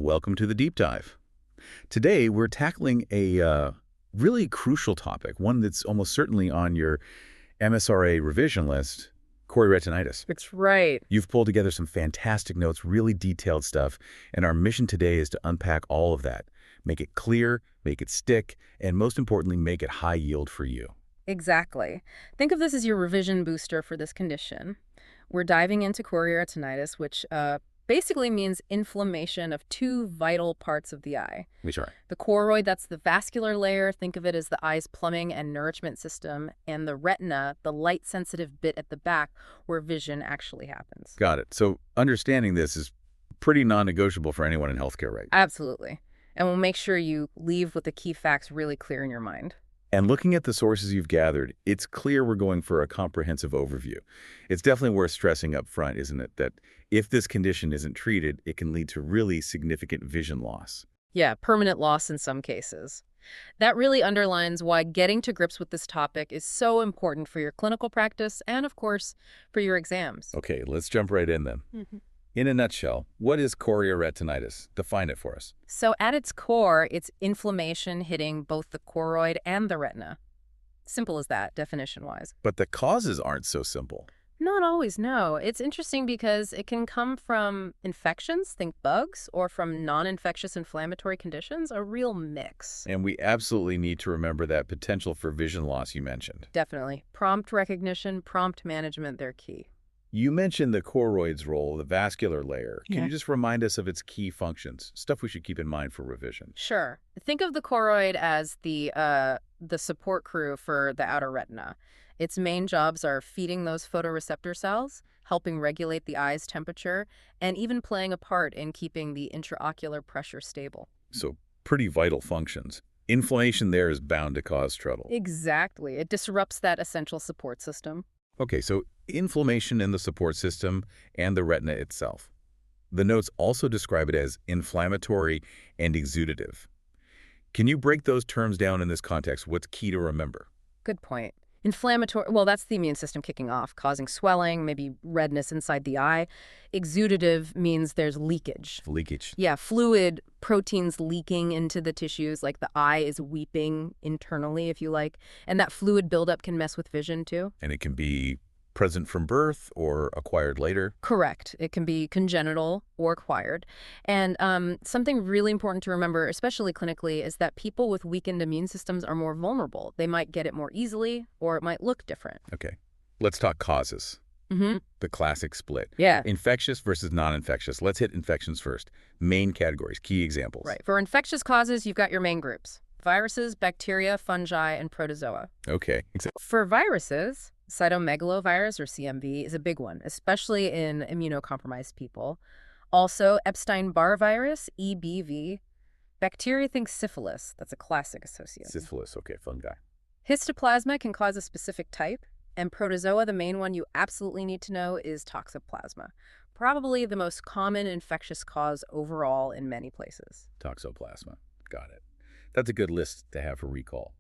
Welcome to the deep dive. Today, we're tackling a really crucial topic, one that's almost certainly on your MSRA revision list, chorioretinitis. That's right. You've pulled together some fantastic notes, really detailed stuff, and our mission today is to unpack all of that, make it clear, make it stick, and most importantly, make it high yield for you. Exactly. Think of this as your revision booster for this condition. We're diving into chorioretinitis, which basically means inflammation of two vital parts of the eye. Which are? The choroid, that's the vascular layer. Think of it as the eye's plumbing and nourishment system. And the retina, the light-sensitive bit at the back where vision actually happens. Got it. So understanding this is pretty non-negotiable for anyone in healthcare, right? Absolutely. And we'll make sure you leave with the key facts really clear in your mind. And looking at the sources you've gathered, it's clear we're going for a comprehensive overview. It's definitely worth stressing up front, isn't it, that if this condition isn't treated, it can lead to really significant vision loss. Yeah, permanent loss in some cases. That really underlines why getting to grips with this topic is so important for your clinical practice and, of course, for your exams. Okay, let's jump right in then. In a nutshell, what is chorioretinitis? Define it for us. So at its core, it's inflammation hitting both the choroid and the retina. Simple as that, definition-wise. But the causes aren't so simple. Not always, no. It's interesting because it can come from infections, think bugs, or from non-infectious inflammatory conditions, a real mix. And we absolutely need to remember that potential for vision loss you mentioned. Definitely. Prompt recognition, prompt management, they're key. You mentioned the choroid's role, the vascular layer. Can you just remind us of its key functions, stuff we should keep in mind for revision? Sure. Think of the choroid as the support crew for the outer retina. Its main jobs are feeding those photoreceptor cells, helping regulate the eye's temperature, and even playing a part in keeping the intraocular pressure stable. So pretty vital functions. Inflammation there is bound to cause trouble. Exactly. It disrupts that essential support system. Okay, so inflammation in the support system and the retina itself. The notes also describe it as inflammatory and exudative. Can you break those terms down in this context? What's key to remember? Good point. Inflammatory, well, that's the immune system kicking off, causing swelling, maybe redness inside the eye. Exudative means there's leakage. Leakage. Yeah, fluid, proteins leaking into the tissues, like the eye is weeping internally, if you like. And that fluid buildup can mess with vision, too. And it can be present from birth or acquired later? Correct. It can be congenital or acquired. And something really important to remember, especially clinically, is that people with weakened immune systems are more vulnerable. They might get it more easily, or it might look different. Okay. Let's talk causes. The classic split. Yeah. Infectious versus non-infectious. Let's hit infections first. Main categories, key examples. Right. For infectious causes, you've got your main groups: viruses, bacteria, fungi, and protozoa. Okay. For viruses, cytomegalovirus, or CMV, is a big one, especially in immunocompromised people. Also, Epstein-Barr virus, EBV. Bacteria, think syphilis. That's a classic associate. Syphilis, okay, fungi. Histoplasma can cause a specific type, and protozoa, the main one you absolutely need to know, is Toxoplasma. Probably the most common infectious cause overall in many places. Toxoplasma, got it. That's a good list to have for recall.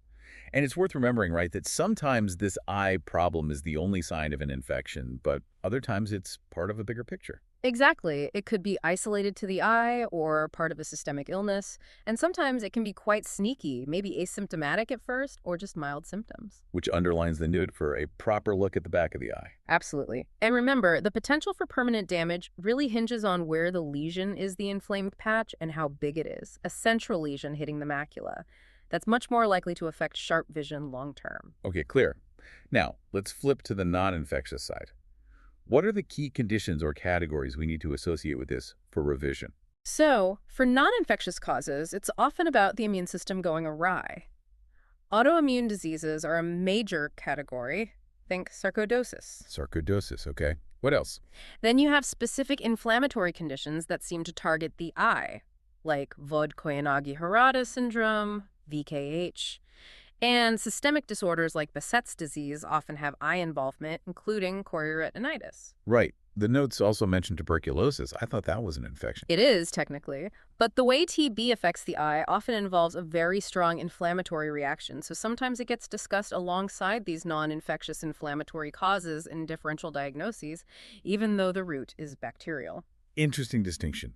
And it's worth remembering, right, that sometimes this eye problem is the only sign of an infection, but other times it's part of a bigger picture. Exactly. It could be isolated to the eye or part of a systemic illness, and sometimes it can be quite sneaky, maybe asymptomatic at first or just mild symptoms. Which underlines the need for a proper look at the back of the eye. Absolutely. And remember, the potential for permanent damage really hinges on where the lesion is the inflamed patch and how big it is. A central lesion hitting the macula. That's much more likely to affect sharp vision long term. Okay, clear. Now, let's flip to the non-infectious side. What are the key conditions or categories we need to associate with this for revision? So, for non-infectious causes, it's often about the immune system going awry. Autoimmune diseases are a major category. Think sarcoidosis. Sarcoidosis, okay. What else? Then you have specific inflammatory conditions that seem to target the eye, like Vogt-Koyanagi-Harada syndrome, VKH. And systemic disorders like Behçet's disease often have eye involvement, including chorioretinitis. Right. The notes also mentioned tuberculosis. I thought that was an infection. It is, technically. But the way TB affects the eye often involves a very strong inflammatory reaction, so sometimes it gets discussed alongside these non-infectious inflammatory causes in differential diagnoses, even though the root is bacterial. Interesting distinction.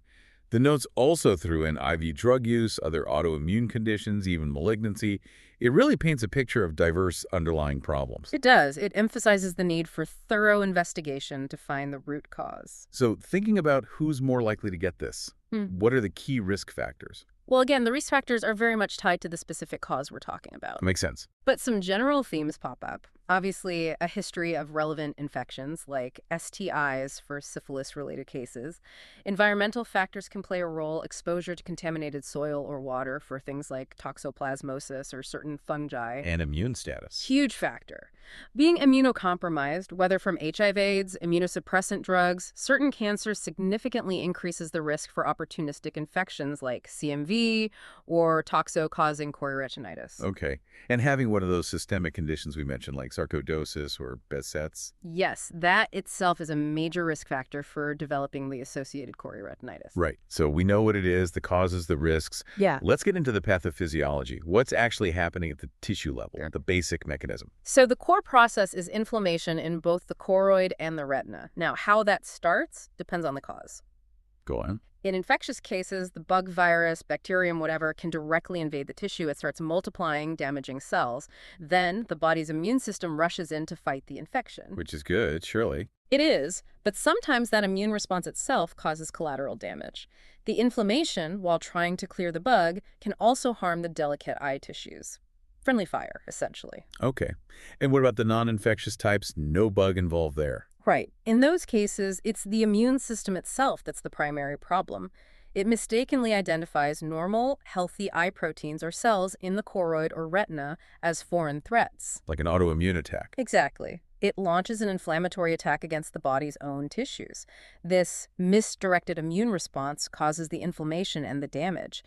The notes also threw in IV drug use, other autoimmune conditions, even malignancy. It really paints a picture of diverse underlying problems. It does. It emphasizes the need for thorough investigation to find the root cause. So thinking about who's more likely to get this, what are the key risk factors? Well, again, the risk factors are very much tied to the specific cause we're talking about. Makes sense. But some general themes pop up. Obviously, a history of relevant infections like STIs for syphilis-related cases. Environmental factors can play a role, exposure to contaminated soil or water for things like toxoplasmosis or certain fungi. And immune status. Huge factor. Being immunocompromised, whether from HIV/AIDS, immunosuppressant drugs, certain cancers significantly increases the risk for opportunistic infections like CMV or toxo-causing chorioretinitis. Okay. And having one of those systemic conditions we mentioned, like sarcoidosis or Behçet's? Yes, that itself is a major risk factor for developing the associated chorioretinitis. Right. So we know what it is, the causes, the risks. Yeah. Let's get into the pathophysiology. What's actually happening at the tissue level, the basic mechanism? So the core process is inflammation in both the choroid and the retina. Now, how that starts depends on the cause. Go on. In infectious cases, the bug, virus, bacterium, whatever, can directly invade the tissue. It starts multiplying, damaging cells. Then the body's immune system rushes in to fight the infection. Which is good, surely. It is, but sometimes that immune response itself causes collateral damage. The inflammation, while trying to clear the bug, can also harm the delicate eye tissues. Friendly fire, essentially. Okay. And what about the non-infectious types? No bug involved there. Right. In those cases, it's the immune system itself that's the primary problem. It mistakenly identifies normal, healthy eye proteins or cells in the choroid or retina as foreign threats. Like an autoimmune attack. Exactly. It launches an inflammatory attack against the body's own tissues. This misdirected immune response causes the inflammation and the damage,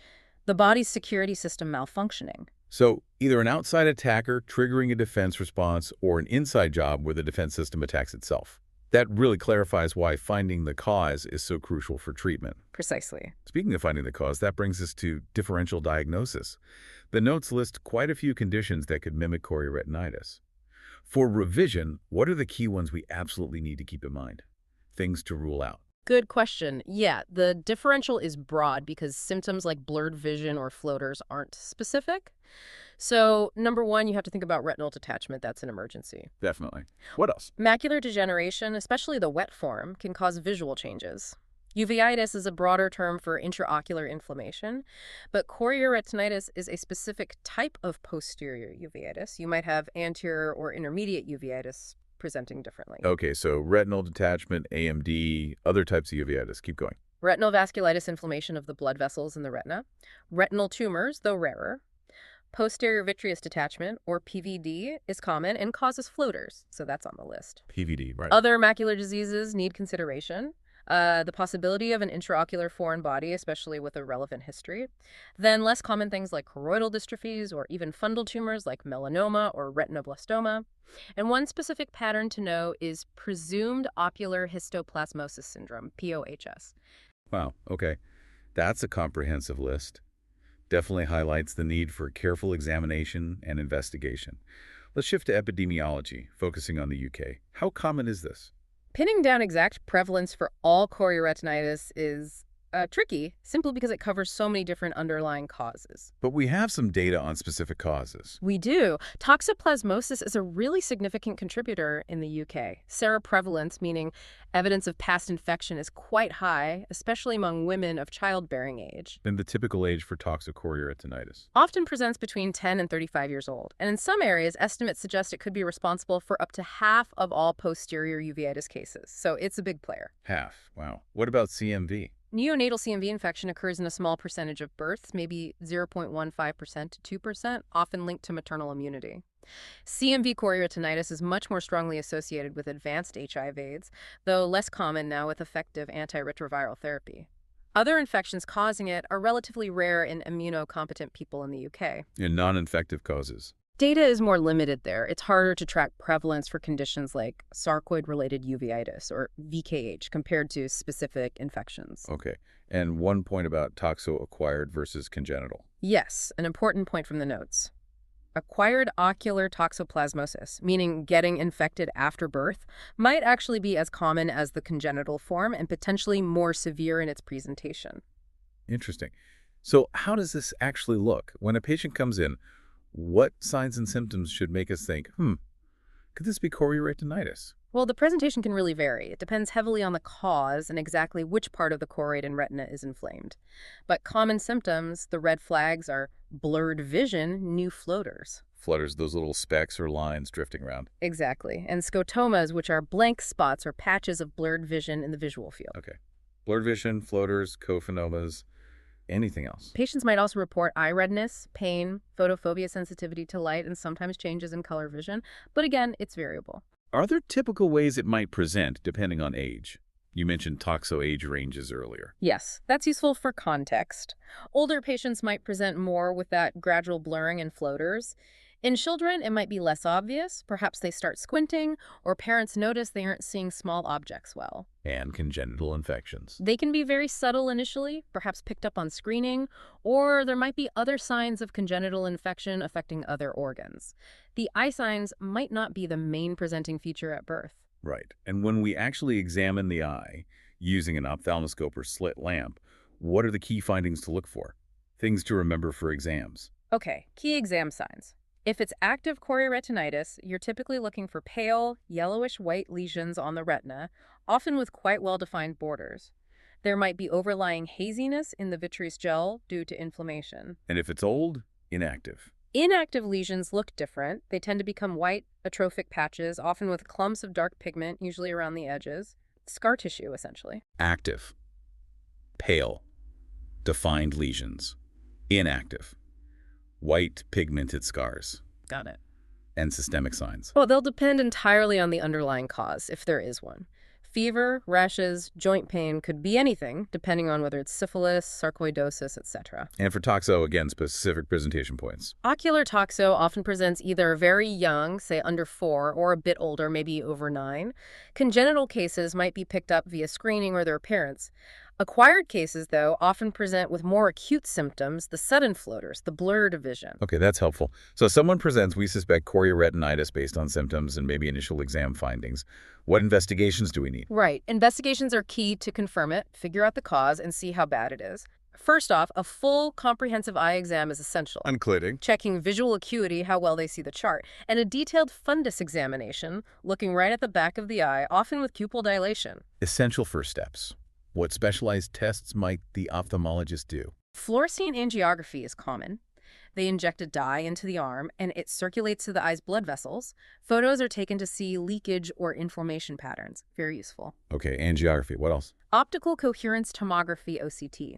the body's security system malfunctioning. So either an outside attacker triggering a defense response or an inside job where the defense system attacks itself. That really clarifies why finding the cause is so crucial for treatment. Precisely. Speaking of finding the cause, that brings us to differential diagnosis. The notes list quite a few conditions that could mimic chorioretinitis. For revision, what are the key ones we absolutely need to keep in mind? Things to rule out. Good question. Yeah, the differential is broad because symptoms like blurred vision or floaters aren't specific. So, number one, you have to think about retinal detachment. That's an emergency. Definitely. What else? Macular degeneration, especially the wet form, can cause visual changes. Uveitis is a broader term for intraocular inflammation, but chorioretinitis is a specific type of posterior uveitis. You might have anterior or intermediate uveitis presenting differently. Okay, so retinal detachment, AMD, other types of uveitis. Keep going. Retinal vasculitis, inflammation of the blood vessels in the retina. Retinal tumors, though rarer. Posterior vitreous detachment, or PVD, is common and causes floaters, so that's on the list. PVD, right. Other macular diseases need consideration. The possibility of an intraocular foreign body, especially with a relevant history. Then less common things like choroidal dystrophies or even fundal tumors like melanoma or retinoblastoma. And one specific pattern to know is presumed ocular histoplasmosis syndrome, POHS. Wow, okay. That's a comprehensive list. Definitely highlights the need for careful examination and investigation. Let's shift to epidemiology, focusing on the UK. How common is this? Pinning down exact prevalence for all chorioretinitis is tricky, simply because it covers so many different underlying causes. But we have some data on specific causes. We do. Toxoplasmosis is a really significant contributor in the UK. Seroprevalence, meaning evidence of past infection, is quite high, especially among women of childbearing age. And the typical age for toxoplasma Often presents between 10 and 35 years old. And in some areas, estimates suggest it could be responsible for up to half of all posterior uveitis cases. So it's a big player. Half, wow. What about CMV? Neonatal CMV infection occurs in a small percentage of births, maybe 0.15% to 2%, often linked to maternal immunity. CMV chorioretinitis is much more strongly associated with advanced HIV/AIDS, though less common now with effective antiretroviral therapy. Other infections causing it are relatively rare in immunocompetent people in the UK. In non-infective causes. Data is more limited there. It's harder to track prevalence for conditions like sarcoid-related uveitis or VKH compared to specific infections. Okay. And one point about toxo-acquired versus congenital. Yes, an important point from the notes. Acquired ocular toxoplasmosis, meaning getting infected after birth, might actually be as common as the congenital form and potentially more severe in its presentation. Interesting. So how does this actually look? When a patient comes in, what signs and symptoms should make us think, could this be chorioretinitis? Well, the presentation can really vary. It depends heavily on the cause and exactly which part of the choroid and retina is inflamed. But common symptoms, the red flags, are blurred vision, new floaters. Flutters, those little specks or lines drifting around. Exactly. And scotomas, which are blank spots or patches of blurred vision in the visual field. Okay. Blurred vision, floaters, cophenomas, anything else? Patients might also report eye redness, pain, photophobia, sensitivity to light, and sometimes changes in color vision. But again, it's variable. Are there typical ways it might present depending on age? You mentioned toxo age ranges earlier. Yes, that's useful for context. Older patients might present more with that gradual blurring and floaters. In children, it might be less obvious. Perhaps they start squinting, or parents notice they aren't seeing small objects well. And congenital infections. They can be very subtle initially, perhaps picked up on screening, or there might be other signs of congenital infection affecting other organs. The eye signs might not be the main presenting feature at birth. Right. And when we actually examine the eye using an ophthalmoscope or slit lamp, what are the key findings to look for? Things to remember for exams. Okay, key exam signs. If it's active chorioretinitis, you're typically looking for pale, yellowish-white lesions on the retina, often with quite well-defined borders. There might be overlying haziness in the vitreous gel due to inflammation. And if it's old, inactive. Inactive lesions look different. They tend to become white, atrophic patches, often with clumps of dark pigment, usually around the edges. Scar tissue, essentially. Active. Pale. Defined lesions. Inactive. White pigmented scars. Got it. And systemic signs. Well, they'll depend entirely on the underlying cause, if there is one. Fever, rashes, joint pain could be anything, depending on whether it's syphilis, sarcoidosis, etc. And for toxo, again, specific presentation points. Ocular toxo often presents either very young, say under 4, or a bit older, maybe over 9. Congenital cases might be picked up via screening or their parents. Acquired cases, though, often present with more acute symptoms, the sudden floaters, the blurred vision. Okay, that's helpful. So someone presents, we suspect chorioretinitis based on symptoms and maybe initial exam findings. What investigations do we need? Right. Investigations are key to confirm it, figure out the cause, and see how bad it is. First off, a full, comprehensive eye exam is essential. Including? Checking visual acuity, how well they see the chart, and a detailed fundus examination, looking right at the back of the eye, often with pupil dilation. Essential first steps. What specialized tests might the ophthalmologist do? Fluorescein angiography is common. They inject a dye into the arm, and it circulates to the eye's blood vessels. Photos are taken to see leakage or inflammation patterns. Very useful. Okay, angiography. What else? Optical coherence tomography, OCT.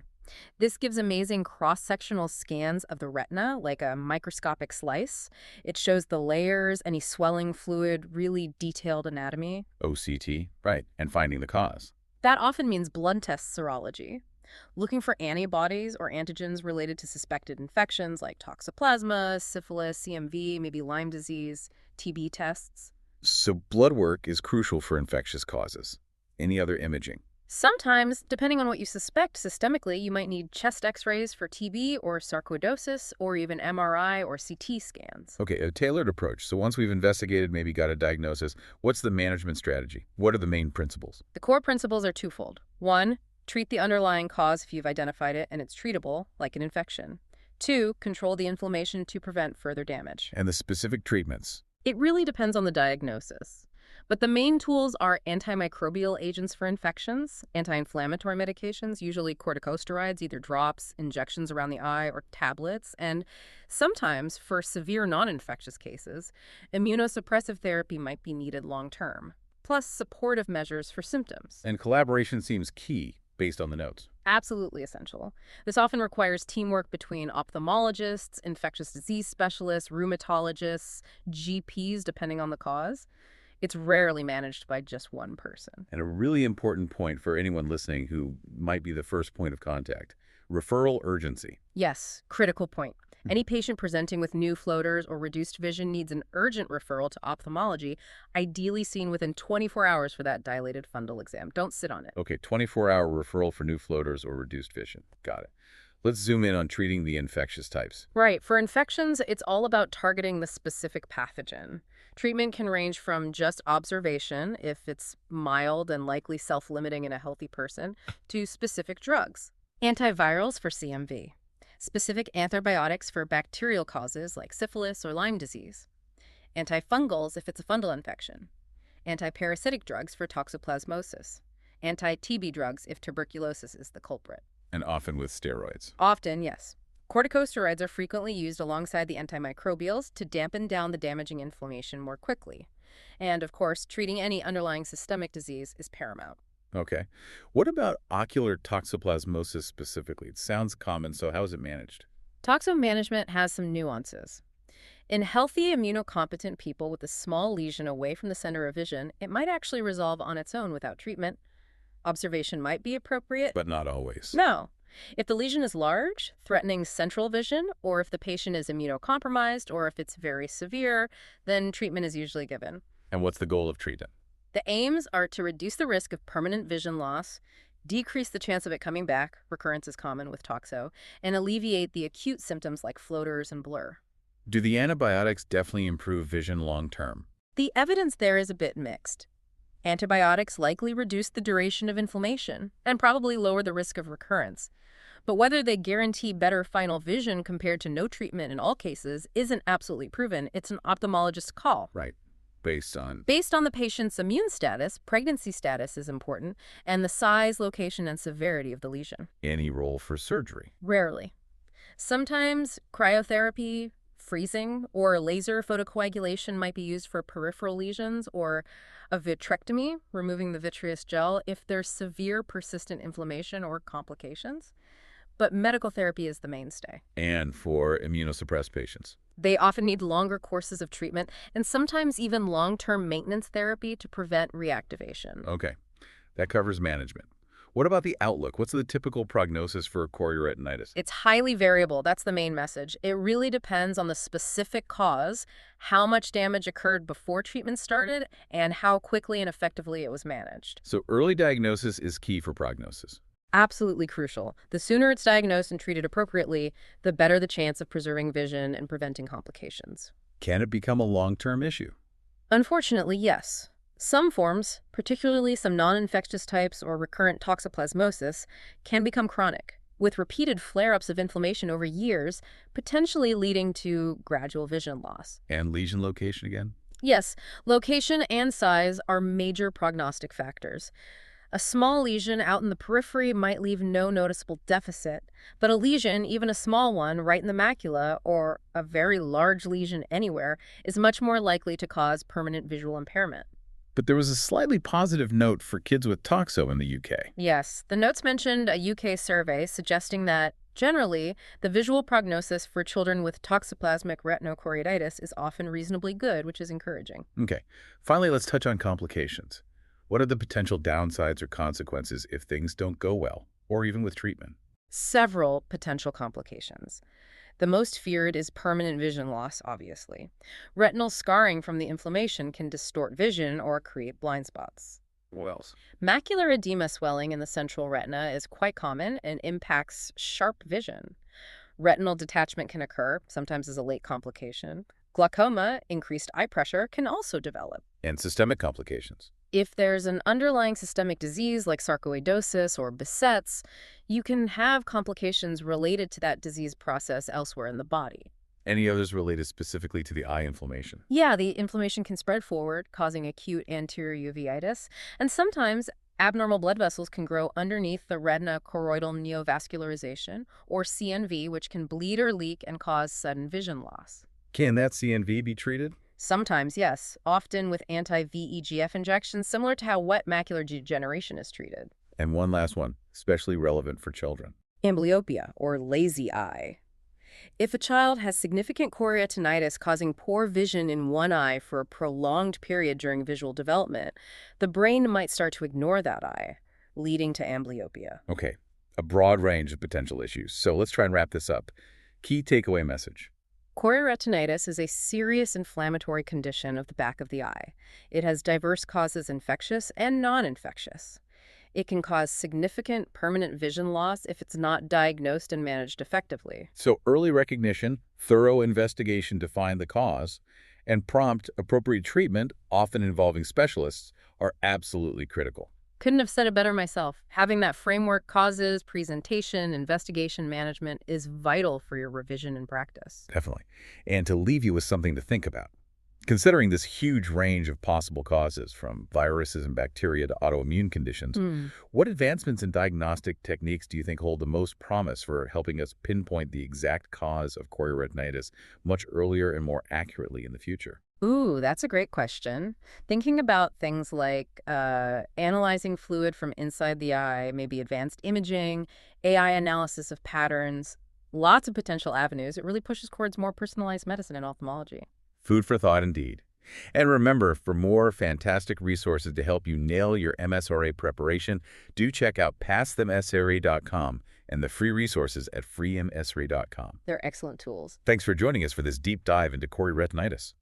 This gives amazing cross-sectional scans of the retina, like a microscopic slice. It shows the layers, any swelling fluid, really detailed anatomy. OCT, right, and finding the cause. That often means blood test serology, looking for antibodies or antigens related to suspected infections like Toxoplasma, syphilis, CMV, maybe Lyme disease, TB tests. So blood work is crucial for infectious causes. Any other imaging? Sometimes, depending on what you suspect systemically, you might need chest x-rays for TB or sarcoidosis, or even MRI or CT scans. Okay, a tailored approach. So once we've investigated, maybe got a diagnosis, what's the management strategy? What are the main principles? The core principles are twofold. 1, treat the underlying cause if you've identified it and it's treatable, like an infection. 2, control the inflammation to prevent further damage. And the specific treatments? It really depends on the diagnosis. But the main tools are antimicrobial agents for infections, anti-inflammatory medications, usually corticosteroids, either drops, injections around the eye, or tablets, and sometimes, for severe non-infectious cases, immunosuppressive therapy might be needed long-term, plus supportive measures for symptoms. And collaboration seems key, based on the notes. Absolutely essential. This often requires teamwork between ophthalmologists, infectious disease specialists, rheumatologists, GPs, depending on the cause. It's rarely managed by just one person. And a really important point for anyone listening who might be the first point of contact, referral urgency. Yes, critical point. Any patient presenting with new floaters or reduced vision needs an urgent referral to ophthalmology, ideally seen within 24 hours for that dilated fundal exam. Don't sit on it. Okay, 24-hour referral for new floaters or reduced vision. Got it. Let's zoom in on treating the infectious types. Right. For infections, it's all about targeting the specific pathogen. Treatment can range from just observation, if it's mild and likely self-limiting in a healthy person, to specific drugs. Antivirals for CMV. Specific antibiotics for bacterial causes like syphilis or Lyme disease. Antifungals if it's a fungal infection. Antiparasitic drugs for toxoplasmosis. Anti-TB drugs if tuberculosis is the culprit. And often with steroids. Often, yes. Corticosteroids are frequently used alongside the antimicrobials to dampen down the damaging inflammation more quickly. And, of course, treating any underlying systemic disease is paramount. Okay. What about ocular toxoplasmosis specifically? It sounds common, so how is it managed? Toxo management has some nuances. In healthy, immunocompetent people with a small lesion away from the center of vision, it might actually resolve on its own without treatment. Observation might be appropriate. But not always. No. If the lesion is large, threatening central vision, or if the patient is immunocompromised, or if it's very severe, then treatment is usually given. And what's the goal of treatment? The aims are to reduce the risk of permanent vision loss, decrease the chance of it coming back, recurrence is common with toxo, and alleviate the acute symptoms like floaters and blur. Do the antibiotics definitely improve vision long-term? The evidence there is a bit mixed. Antibiotics likely reduce the duration of inflammation and probably lower the risk of recurrence. But whether they guarantee better final vision compared to no treatment in all cases isn't absolutely proven. It's an ophthalmologist's call. Right. Based on the patient's immune status, pregnancy status is important, and the size, location, and severity of the lesion. any role for surgery? Rarely. Sometimes cryotherapy, freezing, or laser photocoagulation might be used for peripheral lesions, or a vitrectomy, removing the vitreous gel, if there's severe persistent inflammation or complications. But medical therapy is the mainstay. And for immunosuppressed patients? They often need longer courses of treatment and sometimes even long-term maintenance therapy to prevent reactivation. Okay. That covers management. What about the outlook? What's the typical prognosis for chorioretinitis? It's highly variable. That's the main message. It really depends on the specific cause, how much damage occurred before treatment started, and how quickly and effectively it was managed. So early diagnosis is key for prognosis. Absolutely crucial. The sooner it's diagnosed and treated appropriately, the better the chance of preserving vision and preventing complications. Can it become a long-term issue? Unfortunately, yes. Some forms, particularly some non-infectious types or recurrent toxoplasmosis, can become chronic, with repeated flare-ups of inflammation over years, potentially leading to gradual vision loss. And lesion location again? Yes, location and size are major prognostic factors. A small lesion out in the periphery might leave no noticeable deficit, but a lesion, even a small one, right in the macula, or a very large lesion anywhere, is much more likely to cause permanent visual impairment. But there was a slightly positive note for kids with toxo in the UK. Yes, the notes mentioned a UK survey suggesting that, generally, the visual prognosis for children with toxoplasmic retinochoroiditis is often reasonably good, which is encouraging. Okay. Finally, let's touch on complications. What are the potential downsides or consequences if things don't go well, or even with treatment? Several potential complications. The most feared is permanent vision loss, obviously. Retinal scarring from the inflammation can distort vision or create blind spots. What else? Macular edema swelling in the central retina is quite common and impacts sharp vision. Retinal detachment can occur, sometimes as a late complication. Glaucoma, increased eye pressure, can also develop. And systemic complications. If there's an underlying systemic disease like sarcoidosis or Behçet's, you can have complications related to that disease process elsewhere in the body. Any others related specifically to the eye inflammation? Yeah, the inflammation can spread forward, causing acute anterior uveitis, and sometimes abnormal blood vessels can grow underneath the retina choroidal neovascularization, or CNV, which can bleed or leak and cause sudden vision loss. Can that CNV be treated? Sometimes, yes, often with anti-VEGF injections, similar to how wet macular degeneration is treated. And one last one, especially relevant for children. Amblyopia, or lazy eye. If a child has significant chorioretinitis causing poor vision in one eye for a prolonged period during visual development, the brain might start to ignore that eye, leading to amblyopia. Okay, a broad range of potential issues. So let's try and wrap this up. Key takeaway message. Chorioretinitis is a serious inflammatory condition of the back of the eye. It has diverse causes, infectious and non-infectious. It can cause significant permanent vision loss if it's not diagnosed and managed effectively. So early recognition, thorough investigation to find the cause, and prompt, appropriate treatment, often involving specialists, are absolutely critical. Couldn't have said it better myself. Having that framework, causes, presentation, investigation, management is vital for your revision and practice. Definitely. And to leave you with something to think about. Considering this huge range of possible causes, from viruses and bacteria to autoimmune conditions, Hmm. what advancements in diagnostic techniques do you think hold the most promise for helping us pinpoint the exact cause of chorioretinitis much earlier and more accurately in the future? Ooh, that's a great question. Thinking about things like analyzing fluid from inside the eye, maybe advanced imaging, AI analysis of patterns, lots of potential avenues. It really pushes towards more personalized medicine in ophthalmology. Food for thought indeed. And remember, for more fantastic resources to help you nail your MSRA preparation, do check out passthemsra.com and the free resources at freemsra.com. They're excellent tools. Thanks for joining us for this deep dive into chorioretinitis.